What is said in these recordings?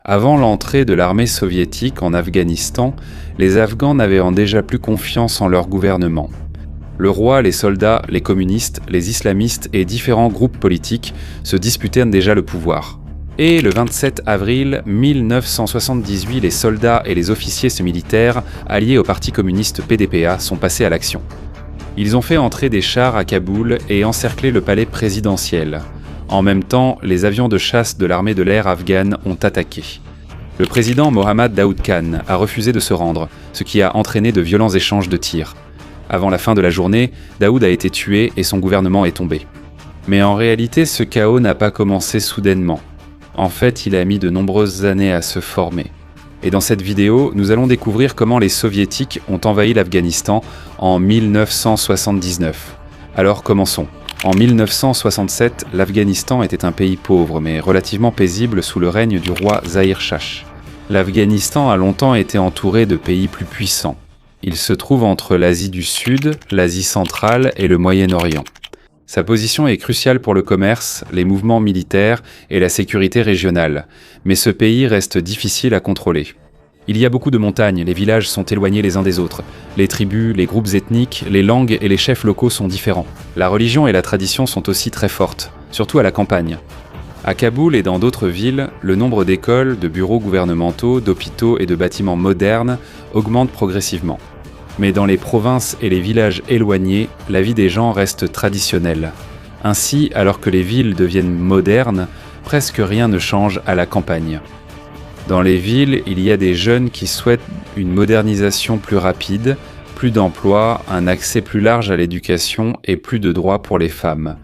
Avant l'entrée de l'armée soviétique en Afghanistan, les Afghans n'avaient déjà plus confiance en leur gouvernement. Le roi, les soldats, les communistes, les islamistes et différents groupes politiques se disputaient déjà le pouvoir. Et le 27 avril 1978, les soldats et les officiers militaires alliés au parti communiste PDPA sont passés à l'action. Ils ont fait entrer des chars à Kaboul et encercler le palais présidentiel. En même temps, les avions de chasse de l'armée de l'air afghane ont attaqué. Le président Mohammad Daoud Khan a refusé de se rendre, ce qui a entraîné de violents échanges de tirs. Avant la fin de la journée, Daoud a été tué et son gouvernement est tombé. Mais en réalité, ce chaos n'a pas commencé soudainement. En fait, il a mis de nombreuses années à se former. Et dans cette vidéo, nous allons découvrir comment les soviétiques ont envahi l'Afghanistan en 1979. Alors commençons. En 1967, l'Afghanistan était un pays pauvre mais relativement paisible sous le règne du roi Zahir Shah. L'Afghanistan a longtemps été entouré de pays plus puissants. Il se trouve entre l'Asie du Sud, l'Asie centrale et le Moyen-Orient. Sa position est cruciale pour le commerce, les mouvements militaires et la sécurité régionale, mais ce pays reste difficile à contrôler. Il y a beaucoup de montagnes, les villages sont éloignés les uns des autres. Les tribus, les groupes ethniques, les langues et les chefs locaux sont différents. La religion et la tradition sont aussi très fortes, surtout à la campagne. À Kaboul et dans d'autres villes, le nombre d'écoles, de bureaux gouvernementaux, d'hôpitaux et de bâtiments modernes augmente progressivement. Mais dans les provinces et les villages éloignés, la vie des gens reste traditionnelle. Ainsi, alors que les villes deviennent modernes, presque rien ne change à la campagne. Dans les villes, il y a des jeunes qui souhaitent une modernisation plus rapide, plus d'emplois, un accès plus large à l'éducation et plus de droits pour les femmes.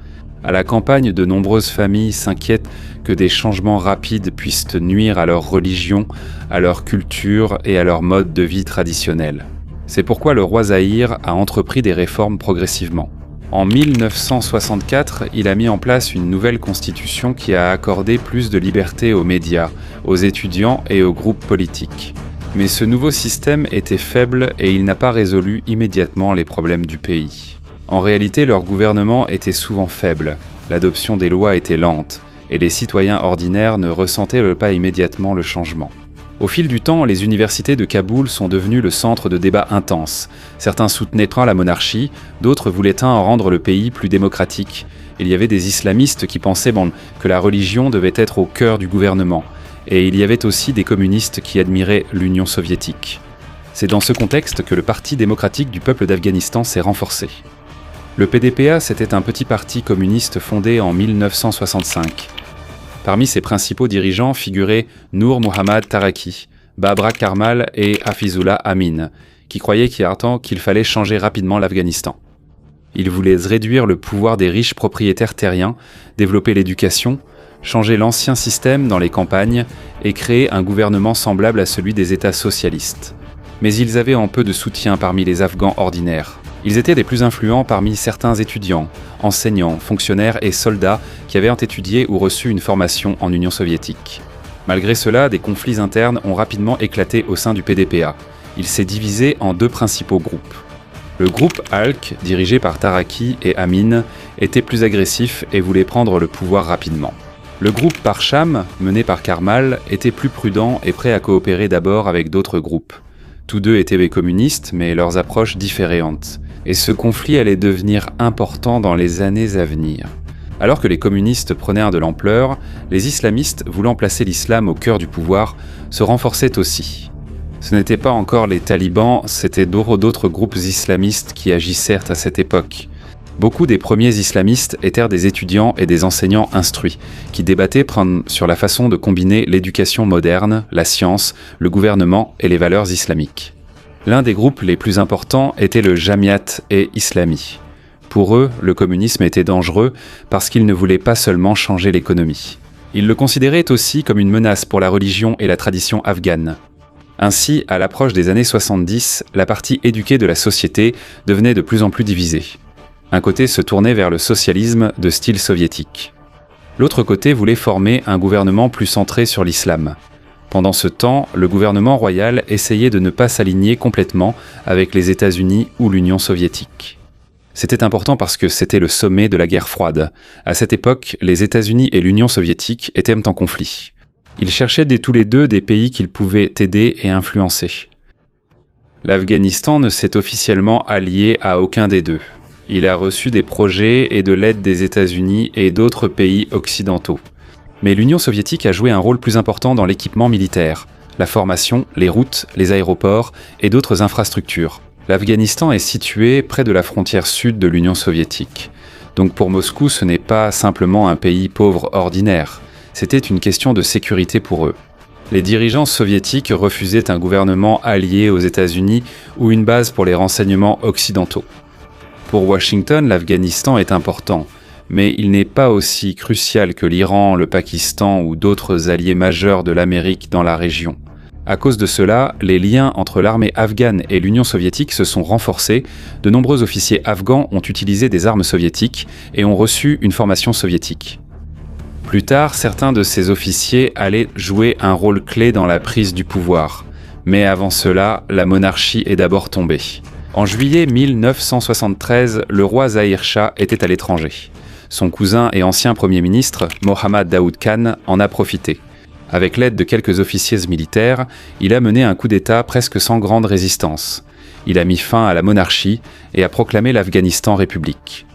À la campagne, de nombreuses familles s'inquiètent que des changements rapides puissent nuire à leur religion, à leur culture et à leur mode de vie traditionnel. C'est pourquoi le roi Zahir a entrepris des réformes progressivement. En 1964, il a mis en place une nouvelle constitution qui a accordé plus de liberté aux médias, aux étudiants et aux groupes politiques. Mais ce nouveau système était faible et il n'a pas résolu immédiatement les problèmes du pays. En réalité, leur gouvernement était souvent faible, l'adoption des lois était lente, et les citoyens ordinaires ne ressentaient pas immédiatement le changement. Au fil du temps, les universités de Kaboul sont devenues le centre de débats intenses. Certains soutenaient la monarchie, d'autres voulaient en rendre le pays plus démocratique. Il y avait des islamistes qui pensaient que la religion devait être au cœur du gouvernement. Et il y avait aussi des communistes qui admiraient l'Union soviétique. C'est dans ce contexte que le Parti démocratique du peuple d'Afghanistan s'est renforcé. Le PDPA, c'était un petit parti communiste fondé en 1965. Parmi ses principaux dirigeants figuraient Nour Mohammad Taraki, Babra Karmal et Hafizullah Amin, qui croyaient qu'il fallait changer rapidement l'Afghanistan. Ils voulaient réduire le pouvoir des riches propriétaires terriens, développer l'éducation, changer l'ancien système dans les campagnes et créer un gouvernement semblable à celui des États socialistes. Mais ils avaient en peu de soutien parmi les Afghans ordinaires. Ils étaient des plus influents parmi certains étudiants, enseignants, fonctionnaires et soldats qui avaient étudié ou reçu une formation en Union soviétique. Malgré cela, des conflits internes ont rapidement éclaté au sein du PDPA. Il s'est divisé en deux principaux groupes. Le groupe ALK, dirigé par Taraki et Amin, était plus agressif et voulait prendre le pouvoir rapidement. Le groupe Parcham, mené par Karmal, était plus prudent et prêt à coopérer d'abord avec d'autres groupes. Tous deux étaient des communistes, mais leurs approches différentes. Et ce conflit allait devenir important dans les années à venir. Alors que les communistes prenaient de l'ampleur, les islamistes, voulant placer l'islam au cœur du pouvoir, se renforçaient aussi. Ce n'étaient pas encore les talibans, c'étaient d'autres groupes islamistes qui agissaient à cette époque. Beaucoup des premiers islamistes étaient des étudiants et des enseignants instruits, qui débattaient sur la façon de combiner l'éducation moderne, la science, le gouvernement et les valeurs islamiques. L'un des groupes les plus importants était le Jamiat et Islami. Pour eux, le communisme était dangereux parce qu'ils ne voulaient pas seulement changer l'économie. Ils le considéraient aussi comme une menace pour la religion et la tradition afghane. Ainsi, à l'approche des années 70, la partie éduquée de la société devenait de plus en plus divisée. Un côté se tournait vers le socialisme de style soviétique. L'autre côté voulait former un gouvernement plus centré sur l'islam. Pendant ce temps, le gouvernement royal essayait de ne pas s'aligner complètement avec les États-Unis ou l'Union soviétique. C'était important parce que c'était le sommet de la guerre froide. À cette époque, les États-Unis et l'Union soviétique étaient en conflit. Ils cherchaient tous les deux des pays qu'ils pouvaient aider et influencer. L'Afghanistan ne s'est officiellement allié à aucun des deux. Il a reçu des projets et de l'aide des États-Unis et d'autres pays occidentaux. Mais l'Union soviétique a joué un rôle plus important dans l'équipement militaire, la formation, les routes, les aéroports et d'autres infrastructures. L'Afghanistan est situé près de la frontière sud de l'Union soviétique. Donc pour Moscou, ce n'est pas simplement un pays pauvre ordinaire, c'était une question de sécurité pour eux. Les dirigeants soviétiques refusaient un gouvernement allié aux États-Unis ou une base pour les renseignements occidentaux. Pour Washington, l'Afghanistan est important, mais il n'est pas aussi crucial que l'Iran, le Pakistan ou d'autres alliés majeurs de l'Amérique dans la région. À cause de cela, les liens entre l'armée afghane et l'Union soviétique se sont renforcés, de nombreux officiers afghans ont utilisé des armes soviétiques et ont reçu une formation soviétique. Plus tard, certains de ces officiers allaient jouer un rôle clé dans la prise du pouvoir. Mais avant cela, la monarchie est d'abord tombée. En juillet 1973, le roi Zahir Shah était à l'étranger. Son cousin et ancien Premier ministre, Mohammad Daoud Khan, en a profité. Avec l'aide de quelques officiers militaires, il a mené un coup d'État presque sans grande résistance. Il a mis fin à la monarchie et a proclamé l'Afghanistan république.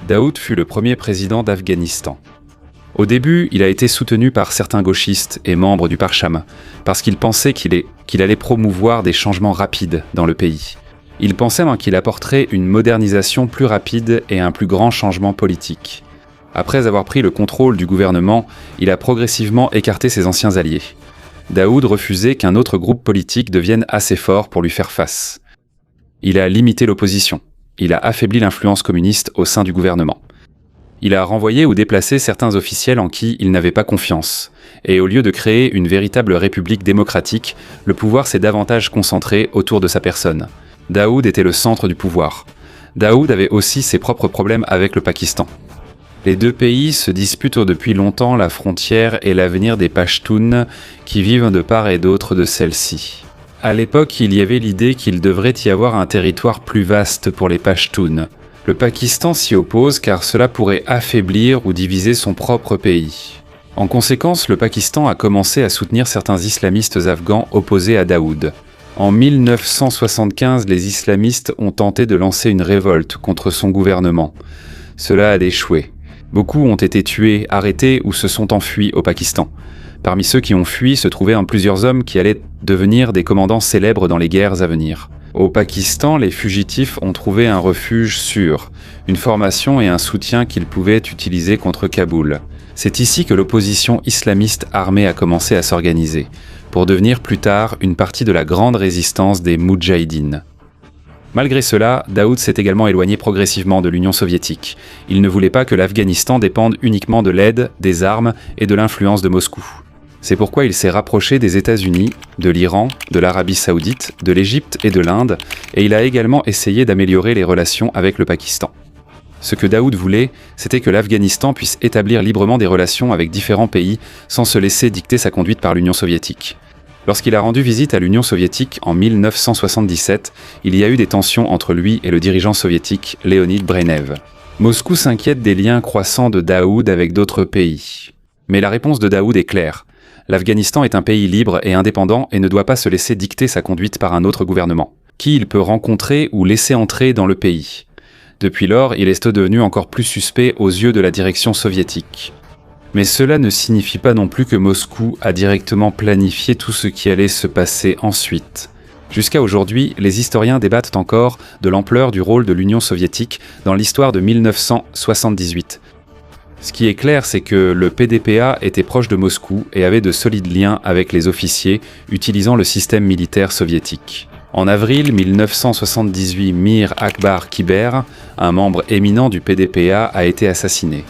Daoud fut le premier président d'Afghanistan. Au début, il a été soutenu par certains gauchistes et membres du Parcham, parce qu'ils pensaient qu'il allait promouvoir des changements rapides dans le pays. Ils pensaient qu'il apporterait une modernisation plus rapide et un plus grand changement politique. Après avoir pris le contrôle du gouvernement, il a progressivement écarté ses anciens alliés. Daoud refusait qu'un autre groupe politique devienne assez fort pour lui faire face. Il a limité l'opposition. Il a affaibli l'influence communiste au sein du gouvernement. Il a renvoyé ou déplacé certains officiels en qui il n'avait pas confiance. Et au lieu de créer une véritable république démocratique, le pouvoir s'est davantage concentré autour de sa personne. Daoud était le centre du pouvoir. Daoud avait aussi ses propres problèmes avec le Pakistan. Les deux pays se disputent depuis longtemps la frontière et l'avenir des Pashtuns qui vivent de part et d'autre de celle-ci. À l'époque, il y avait l'idée qu'il devrait y avoir un territoire plus vaste pour les Pashtuns. Le Pakistan s'y oppose car cela pourrait affaiblir ou diviser son propre pays. En conséquence, le Pakistan a commencé à soutenir certains islamistes afghans opposés à Daoud. En 1975, les islamistes ont tenté de lancer une révolte contre son gouvernement. Cela a échoué. Beaucoup ont été tués, arrêtés ou se sont enfuis au Pakistan. Parmi ceux qui ont fui se trouvaient plusieurs hommes qui allaient devenir des commandants célèbres dans les guerres à venir. Au Pakistan, les fugitifs ont trouvé un refuge sûr, une formation et un soutien qu'ils pouvaient utiliser contre Kaboul. C'est ici que l'opposition islamiste armée a commencé à s'organiser, pour devenir plus tard une partie de la grande résistance des Moudjahidines. Malgré cela, Daoud s'est également éloigné progressivement de l'Union soviétique. Il ne voulait pas que l'Afghanistan dépende uniquement de l'aide, des armes et de l'influence de Moscou. C'est pourquoi il s'est rapproché des États-Unis, de l'Iran, de l'Arabie saoudite, de l'Égypte et de l'Inde, et il a également essayé d'améliorer les relations avec le Pakistan. Ce que Daoud voulait, c'était que l'Afghanistan puisse établir librement des relations avec différents pays sans se laisser dicter sa conduite par l'Union soviétique. Lorsqu'il a rendu visite à l'Union soviétique en 1977, il y a eu des tensions entre lui et le dirigeant soviétique Leonid Brenev. Moscou s'inquiète des liens croissants de Daoud avec d'autres pays. Mais la réponse de Daoud est claire. L'Afghanistan est un pays libre et indépendant et ne doit pas se laisser dicter sa conduite par un autre gouvernement, qui il peut rencontrer ou laisser entrer dans le pays. Depuis lors, il est devenu encore plus suspect aux yeux de la direction soviétique. Mais cela ne signifie pas non plus que Moscou a directement planifié tout ce qui allait se passer ensuite. Jusqu'à aujourd'hui, les historiens débattent encore de l'ampleur du rôle de l'Union soviétique dans l'histoire de 1978. Ce qui est clair, c'est que le PDPA était proche de Moscou et avait de solides liens avec les officiers utilisant le système militaire soviétique. En avril 1978, Mir Akbar Kiber, un membre éminent du PDPA, a été assassiné.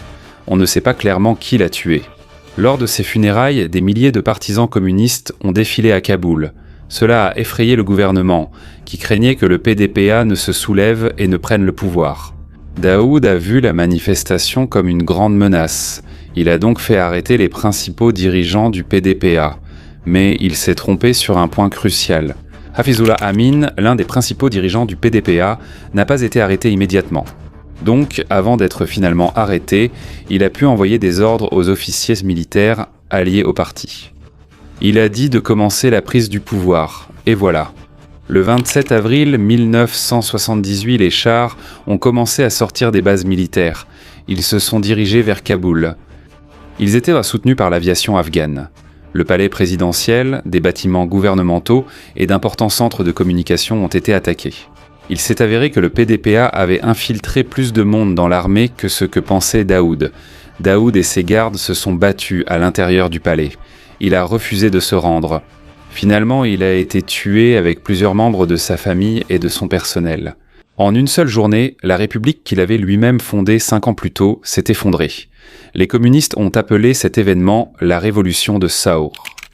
On ne sait pas clairement qui l'a tué. Lors de ses funérailles, des milliers de partisans communistes ont défilé à Kaboul. Cela a effrayé le gouvernement, qui craignait que le PDPA ne se soulève et ne prenne le pouvoir. Daoud a vu la manifestation comme une grande menace. Il a donc fait arrêter les principaux dirigeants du PDPA. Mais il s'est trompé sur un point crucial. Hafizullah Amin, l'un des principaux dirigeants du PDPA, n'a pas été arrêté immédiatement. Donc, avant d'être finalement arrêté, il a pu envoyer des ordres aux officiers militaires alliés au parti. Il a dit de commencer la prise du pouvoir, et voilà. Le 27 avril 1978, les chars ont commencé à sortir des bases militaires. Ils se sont dirigés vers Kaboul. Ils étaient soutenus par l'aviation afghane. Le palais présidentiel, des bâtiments gouvernementaux et d'importants centres de communication ont été attaqués. Il s'est avéré que le PDPA avait infiltré plus de monde dans l'armée que ce que pensait Daoud. Daoud et ses gardes se sont battus à l'intérieur du palais. Il a refusé de se rendre. Finalement, il a été tué avec plusieurs membres de sa famille et de son personnel. En une seule journée, la République qu'il avait lui-même fondée 5 ans plus tôt s'est effondrée. Les communistes ont appelé cet événement la révolution de Saur.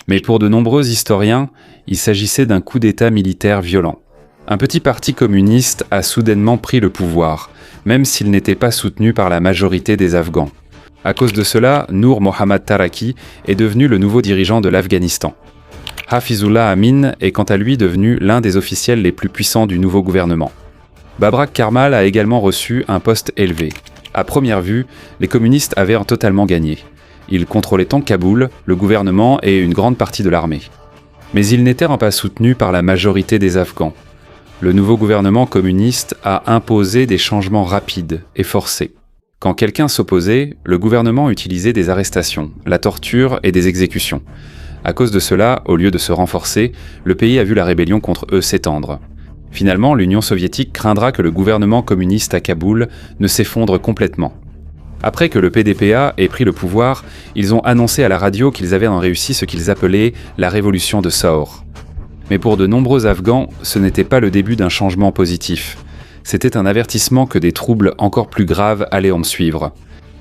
Mais pour de nombreux historiens, il s'agissait d'un coup d'État militaire violent. Un petit parti communiste a soudainement pris le pouvoir, même s'il n'était pas soutenu par la majorité des Afghans. À cause de cela, Nour Mohammad Taraki est devenu le nouveau dirigeant de l'Afghanistan. Hafizullah Amin est quant à lui devenu l'un des officiels les plus puissants du nouveau gouvernement. Babrak Karmal a également reçu un poste élevé. À première vue, les communistes avaient totalement gagné. Ils contrôlaient tant Kaboul, le gouvernement et une grande partie de l'armée. Mais ils n'étaient pas soutenus par la majorité des Afghans. Le nouveau gouvernement communiste a imposé des changements rapides et forcés. Quand quelqu'un s'opposait, le gouvernement utilisait des arrestations, la torture et des exécutions. À cause de cela, au lieu de se renforcer, le pays a vu la rébellion contre eux s'étendre. Finalement, l'Union soviétique craindra que le gouvernement communiste à Kaboul ne s'effondre complètement. Après que le PDPA ait pris le pouvoir, ils ont annoncé à la radio qu'ils avaient réussi ce qu'ils appelaient la révolution de Saur. Mais pour de nombreux Afghans, ce n'était pas le début d'un changement positif. C'était un avertissement que des troubles encore plus graves allaient en suivre.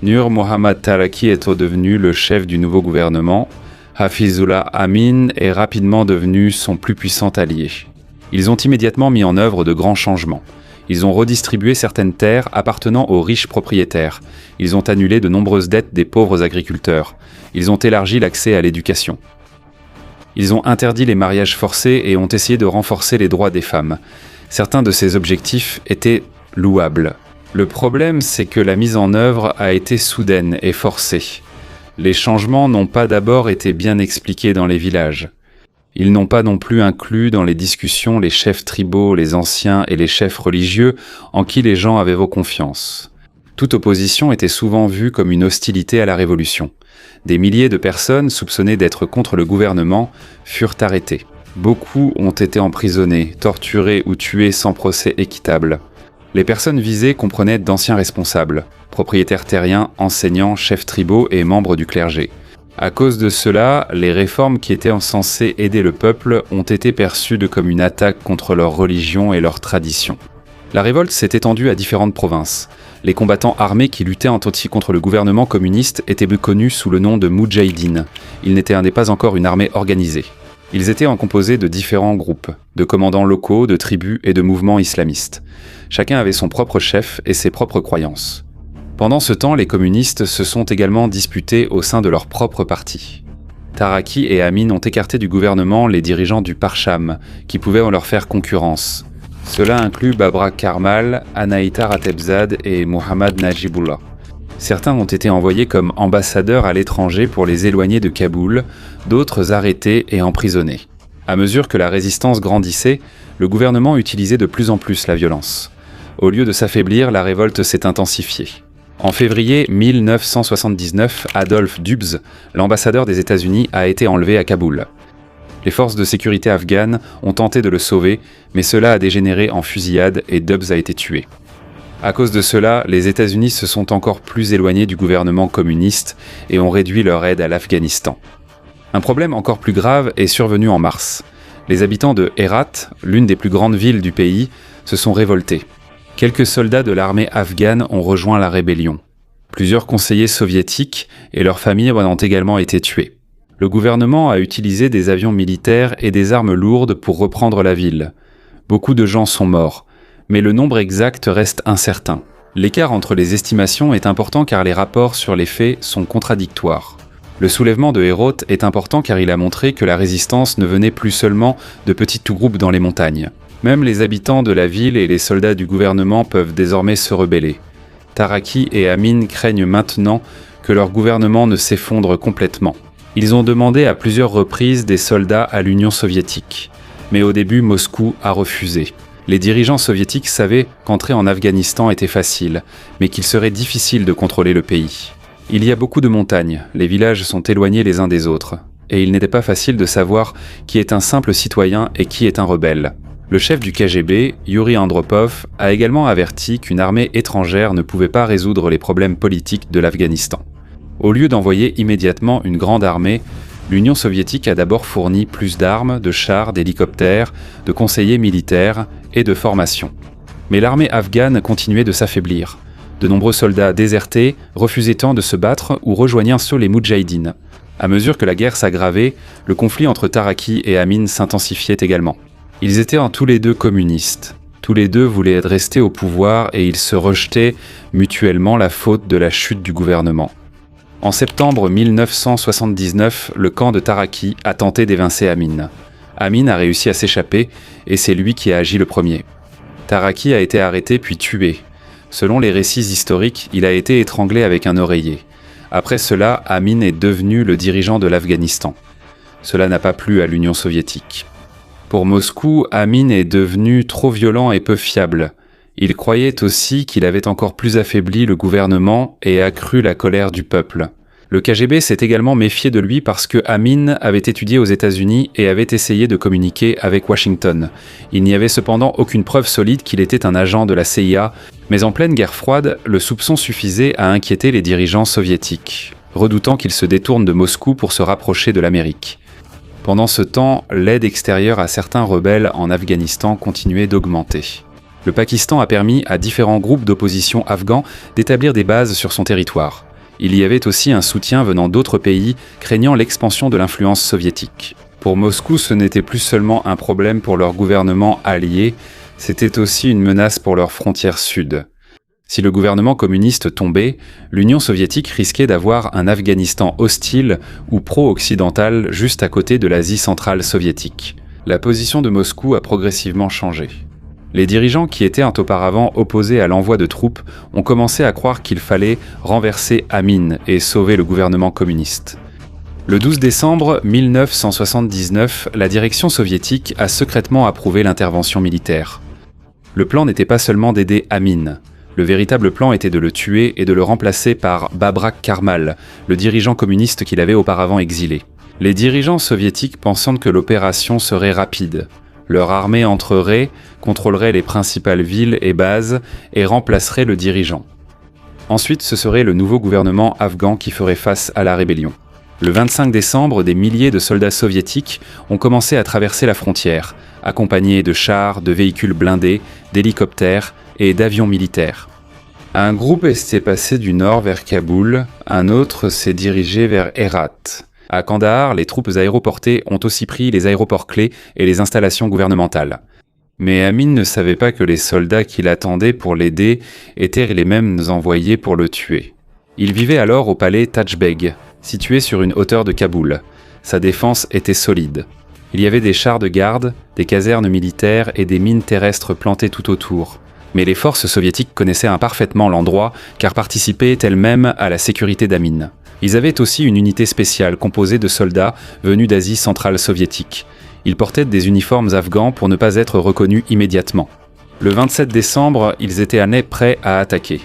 Nour Mohammad Taraki est devenu le chef du nouveau gouvernement. Hafizullah Amin est rapidement devenu son plus puissant allié. Ils ont immédiatement mis en œuvre de grands changements. Ils ont redistribué certaines terres appartenant aux riches propriétaires. Ils ont annulé de nombreuses dettes des pauvres agriculteurs. Ils ont élargi l'accès à l'éducation. Ils ont interdit les mariages forcés et ont essayé de renforcer les droits des femmes. Certains de ces objectifs étaient louables. Le problème, c'est que la mise en œuvre a été soudaine et forcée. Les changements n'ont pas d'abord été bien expliqués dans les villages. Ils n'ont pas non plus inclus dans les discussions les chefs tribaux, les anciens et les chefs religieux en qui les gens avaient confiance. Toute opposition était souvent vue comme une hostilité à la révolution. Des milliers de personnes soupçonnées d'être contre le gouvernement furent arrêtées. Beaucoup ont été emprisonnés, torturés ou tués sans procès équitable. Les personnes visées comprenaient d'anciens responsables, propriétaires terriens, enseignants, chefs tribaux et membres du clergé. À cause de cela, les réformes qui étaient censées aider le peuple ont été perçues comme une attaque contre leur religion et leurs traditions. La révolte s'est étendue à différentes provinces. Les combattants armés qui luttaient contre le gouvernement communiste étaient connus sous le nom de Moudjahidines. Ils n'étaient pas encore une armée organisée. Ils étaient composés de différents groupes, de commandants locaux, de tribus et de mouvements islamistes. Chacun avait son propre chef et ses propres croyances. Pendant ce temps, les communistes se sont également disputés au sein de leur propre parti. Taraki et Amin ont écarté du gouvernement les dirigeants du Parcham, qui pouvaient leur faire concurrence. Cela inclut Babrak Karmal, Anaïta Ratebzad et Mohammad Najibullah. Certains ont été envoyés comme ambassadeurs à l'étranger pour les éloigner de Kaboul, d'autres arrêtés et emprisonnés. À mesure que la résistance grandissait, le gouvernement utilisait de plus en plus la violence. Au lieu de s'affaiblir, la révolte s'est intensifiée. En février 1979, Adolphe Dubs, l'ambassadeur des États-Unis, a été enlevé à Kaboul. Les forces de sécurité afghanes ont tenté de le sauver, mais cela a dégénéré en fusillade et Dubs a été tué. À cause de cela, les États-Unis se sont encore plus éloignés du gouvernement communiste et ont réduit leur aide à l'Afghanistan. Un problème encore plus grave est survenu en mars. Les habitants de Herat, l'une des plus grandes villes du pays, se sont révoltés. Quelques soldats de l'armée afghane ont rejoint la rébellion. Plusieurs conseillers soviétiques et leurs familles ont également été tués. Le gouvernement a utilisé des avions militaires et des armes lourdes pour reprendre la ville. Beaucoup de gens sont morts, mais le nombre exact reste incertain. L'écart entre les estimations est important car les rapports sur les faits sont contradictoires. Le soulèvement de Herat est important car il a montré que la résistance ne venait plus seulement de petits groupes dans les montagnes. Même les habitants de la ville et les soldats du gouvernement peuvent désormais se rebeller. Taraki et Amin craignent maintenant que leur gouvernement ne s'effondre complètement. Ils ont demandé à plusieurs reprises des soldats à l'Union soviétique. Mais au début, Moscou a refusé. Les dirigeants soviétiques savaient qu'entrer en Afghanistan était facile, mais qu'il serait difficile de contrôler le pays. Il y a beaucoup de montagnes, les villages sont éloignés les uns des autres, et il n'était pas facile de savoir qui est un simple citoyen et qui est un rebelle. Le chef du KGB, Yuri Andropov, a également averti qu'une armée étrangère ne pouvait pas résoudre les problèmes politiques de l'Afghanistan. Au lieu d'envoyer immédiatement une grande armée, l'Union soviétique a d'abord fourni plus d'armes, de chars, d'hélicoptères, de conseillers militaires et de formation. Mais l'armée afghane continuait de s'affaiblir. De nombreux soldats désertés refusaient tant de se battre ou rejoignaient les Moudjahidines. À mesure que la guerre s'aggravait, le conflit entre Taraki et Amin s'intensifiait également. Ils étaient tous les deux communistes. Tous les deux voulaient rester au pouvoir et ils se rejetaient mutuellement la faute de la chute du gouvernement. En septembre 1979, le camp de Taraki a tenté d'évincer Amin. Amin a réussi à s'échapper et c'est lui qui a agi le premier. Taraki a été arrêté puis tué. Selon les récits historiques, il a été étranglé avec un oreiller. Après cela, Amin est devenu le dirigeant de l'Afghanistan. Cela n'a pas plu à l'Union soviétique. Pour Moscou, Amin est devenu trop violent et peu fiable. Il croyait aussi qu'il avait encore plus affaibli le gouvernement et accru la colère du peuple. Le KGB s'est également méfié de lui parce que Amin avait étudié aux États-Unis et avait essayé de communiquer avec Washington. Il n'y avait cependant aucune preuve solide qu'il était un agent de la CIA, mais en pleine guerre froide, le soupçon suffisait à inquiéter les dirigeants soviétiques, redoutant qu'il se détourne de Moscou pour se rapprocher de l'Amérique. Pendant ce temps, l'aide extérieure à certains rebelles en Afghanistan continuait d'augmenter. Le Pakistan a permis à différents groupes d'opposition afghans d'établir des bases sur son territoire. Il y avait aussi un soutien venant d'autres pays, craignant l'expansion de l'influence soviétique. Pour Moscou, ce n'était plus seulement un problème pour leur gouvernement allié, c'était aussi une menace pour leur frontière sud. Si le gouvernement communiste tombait, l'Union soviétique risquait d'avoir un Afghanistan hostile ou pro-occidental juste à côté de l'Asie centrale soviétique. La position de Moscou a progressivement changé. Les dirigeants qui étaient auparavant opposés à l'envoi de troupes ont commencé à croire qu'il fallait renverser Amin et sauver le gouvernement communiste. Le 12 décembre 1979, la direction soviétique a secrètement approuvé l'intervention militaire. Le plan n'était pas seulement d'aider Amin. Le véritable plan était de le tuer et de le remplacer par Babrak Karmal, le dirigeant communiste qu'il avait auparavant exilé. Les dirigeants soviétiques pensant que l'opération serait rapide. Leur armée entrerait, contrôlerait les principales villes et bases et remplacerait le dirigeant. Ensuite, ce serait le nouveau gouvernement afghan qui ferait face à la rébellion. Le 25 décembre, des milliers de soldats soviétiques ont commencé à traverser la frontière, accompagnés de chars, de véhicules blindés, d'hélicoptères et d'avions militaires. Un groupe s'est passé du nord vers Kaboul, un autre s'est dirigé vers Herat. À Kandahar, les troupes aéroportées ont aussi pris les aéroports clés et les installations gouvernementales. Mais Amin ne savait pas que les soldats qui l'attendaient pour l'aider étaient les mêmes envoyés pour le tuer. Il vivait alors au palais Tajbeg, situé sur une hauteur de Kaboul. Sa défense était solide. Il y avait des chars de garde, des casernes militaires et des mines terrestres plantées tout autour. Mais les forces soviétiques connaissaient parfaitement l'endroit car participaient elles-mêmes à la sécurité d'Amin. Ils avaient aussi une unité spéciale composée de soldats venus d'Asie centrale soviétique. Ils portaient des uniformes afghans pour ne pas être reconnus immédiatement. Le 27 décembre, ils étaient prêts à attaquer.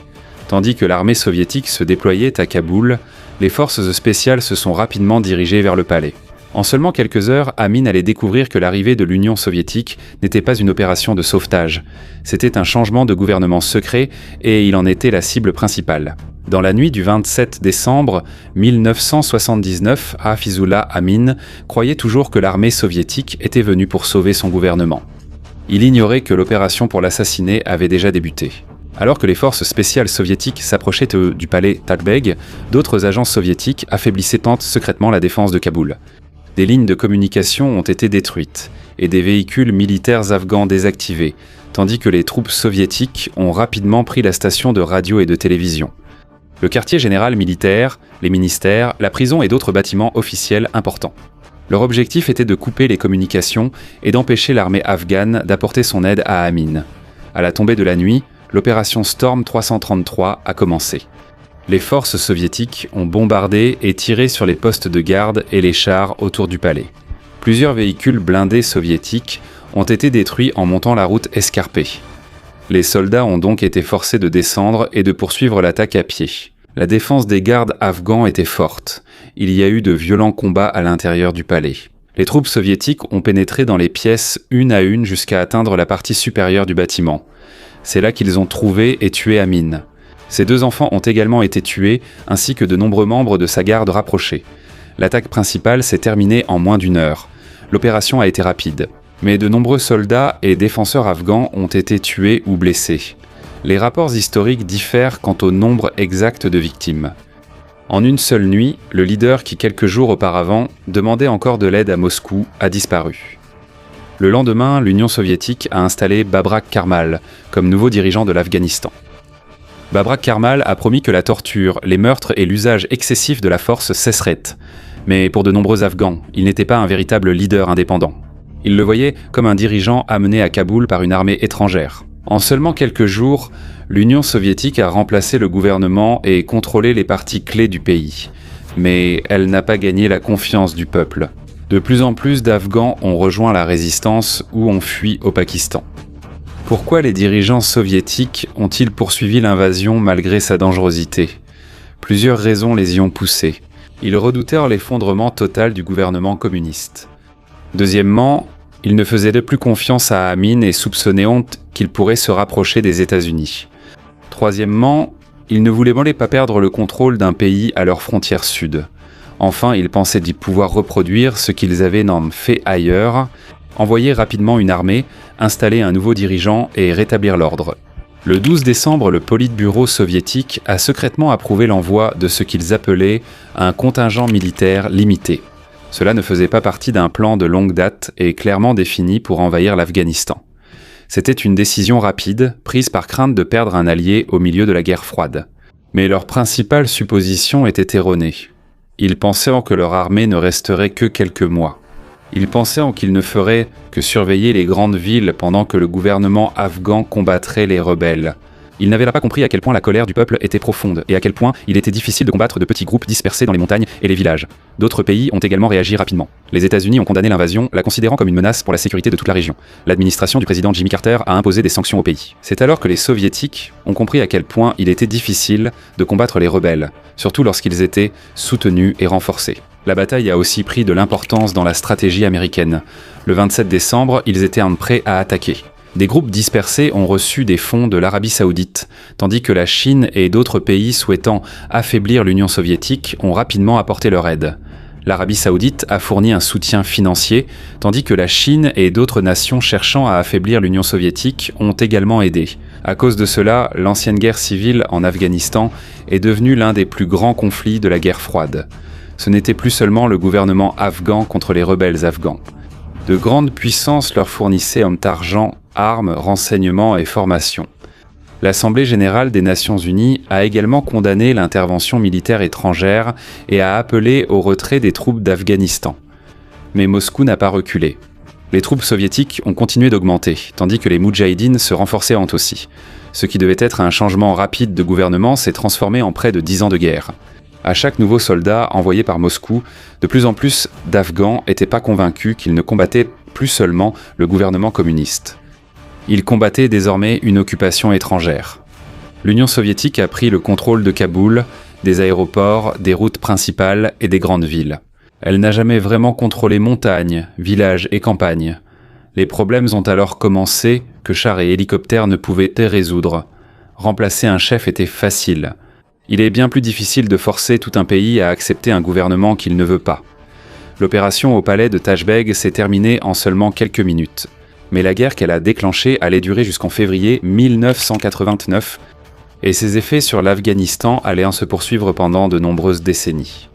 Tandis que l'armée soviétique se déployait à Kaboul, les forces spéciales se sont rapidement dirigées vers le palais. En seulement quelques heures, Amin allait découvrir que l'arrivée de l'Union soviétique n'était pas une opération de sauvetage. C'était un changement de gouvernement secret et il en était la cible principale. Dans la nuit du 27 décembre 1979, Hafizullah Amin croyait toujours que l'armée soviétique était venue pour sauver son gouvernement. Il ignorait que l'opération pour l'assassiner avait déjà débuté. Alors que les forces spéciales soviétiques s'approchaient du palais Tajbeg, d'autres agents soviétiques affaiblissaient secrètement la défense de Kaboul. Des lignes de communication ont été détruites et des véhicules militaires afghans désactivés, tandis que les troupes soviétiques ont rapidement pris la station de radio et de télévision. Le quartier général militaire, les ministères, la prison et d'autres bâtiments officiels importants. Leur objectif était de couper les communications et d'empêcher l'armée afghane d'apporter son aide à Amin. À la tombée de la nuit, l'opération Storm 333 a commencé. Les forces soviétiques ont bombardé et tiré sur les postes de garde et les chars autour du palais. Plusieurs véhicules blindés soviétiques ont été détruits en montant la route escarpée. Les soldats ont donc été forcés de descendre et de poursuivre l'attaque à pied. La défense des gardes afghans était forte. Il y a eu de violents combats à l'intérieur du palais. Les troupes soviétiques ont pénétré dans les pièces une à une jusqu'à atteindre la partie supérieure du bâtiment. C'est là qu'ils ont trouvé et tué Amin. Ses 2 enfants ont également été tués, ainsi que de nombreux membres de sa garde rapprochée. L'attaque principale s'est terminée en moins d'1 heure. L'opération a été rapide. Mais de nombreux soldats et défenseurs afghans ont été tués ou blessés. Les rapports historiques diffèrent quant au nombre exact de victimes. En une seule nuit, le leader qui quelques jours auparavant demandait encore de l'aide à Moscou a disparu. Le lendemain, l'Union soviétique a installé Babrak Karmal comme nouveau dirigeant de l'Afghanistan. Babrak Karmal a promis que la torture, les meurtres et l'usage excessif de la force cesseraient. Mais pour de nombreux Afghans, il n'était pas un véritable leader indépendant. Ils le voyaient comme un dirigeant amené à Kaboul par une armée étrangère. En seulement quelques jours, l'Union soviétique a remplacé le gouvernement et contrôlé les parties clés du pays. Mais elle n'a pas gagné la confiance du peuple. De plus en plus d'Afghans ont rejoint la résistance ou ont fui au Pakistan. Pourquoi les dirigeants soviétiques ont-ils poursuivi l'invasion malgré sa dangerosité ? Plusieurs raisons les y ont poussés. Ils redoutèrent l'effondrement total du gouvernement communiste. Deuxièmement, ils ne faisaient plus confiance à Amin et soupçonnaient qu'il pourrait se rapprocher des États-Unis. Troisièmement, ils ne voulaient pas perdre le contrôle d'un pays à leur frontière sud. Enfin, ils pensaient d'y pouvoir reproduire ce qu'ils avaient fait ailleurs, envoyer rapidement une armée, installer un nouveau dirigeant et rétablir l'ordre. Le 12 décembre, le Politburo soviétique a secrètement approuvé l'envoi de ce qu'ils appelaient un contingent militaire limité. Cela ne faisait pas partie d'un plan de longue date et clairement défini pour envahir l'Afghanistan. C'était une décision rapide, prise par crainte de perdre un allié au milieu de la guerre froide. Mais leur principale supposition était erronée. Ils pensaient que leur armée ne resterait que quelques mois. Ils pensaient qu'ils ne feraient que surveiller les grandes villes pendant que le gouvernement afghan combattrait les rebelles. Ils n'avaient pas compris à quel point la colère du peuple était profonde et à quel point il était difficile de combattre de petits groupes dispersés dans les montagnes et les villages. D'autres pays ont également réagi rapidement. Les États-Unis ont condamné l'invasion, la considérant comme une menace pour la sécurité de toute la région. L'administration du président Jimmy Carter a imposé des sanctions au pays. C'est alors que les Soviétiques ont compris à quel point il était difficile de combattre les rebelles, surtout lorsqu'ils étaient soutenus et renforcés. La bataille a aussi pris de l'importance dans la stratégie américaine. Le 27 décembre, ils étaient prêts à attaquer. Des groupes dispersés ont reçu des fonds de l'Arabie Saoudite, tandis que la Chine et d'autres pays souhaitant affaiblir l'Union soviétique ont rapidement apporté leur aide. L'Arabie Saoudite a fourni un soutien financier, tandis que la Chine et d'autres nations cherchant à affaiblir l'Union soviétique ont également aidé. À cause de cela, l'ancienne guerre civile en Afghanistan est devenue l'un des plus grands conflits de la guerre froide. Ce n'était plus seulement le gouvernement afghan contre les rebelles afghans. De grandes puissances leur fournissaient d'argent, armes, renseignements et formations. L'Assemblée générale des Nations unies a également condamné l'intervention militaire étrangère et a appelé au retrait des troupes d'Afghanistan. Mais Moscou n'a pas reculé. Les troupes soviétiques ont continué d'augmenter, tandis que les moudjahidines se renforçaient aussi. Ce qui devait être un changement rapide de gouvernement s'est transformé en près de 10 ans de guerre. À chaque nouveau soldat envoyé par Moscou, de plus en plus d'Afghans n'étaient pas convaincus qu'ils ne combattaient plus seulement le gouvernement communiste. Ils combattaient désormais une occupation étrangère. L'Union soviétique a pris le contrôle de Kaboul, des aéroports, des routes principales et des grandes villes. Elle n'a jamais vraiment contrôlé montagnes, villages et campagnes. Les problèmes ont alors commencé que chars et hélicoptères ne pouvaient résoudre. Remplacer un chef était facile. Il est bien plus difficile de forcer tout un pays à accepter un gouvernement qu'il ne veut pas. L'opération au palais de Tashbeg s'est terminée en seulement quelques minutes. Mais la guerre qu'elle a déclenchée allait durer jusqu'en février 1989, et ses effets sur l'Afghanistan allaient se poursuivre pendant de nombreuses décennies.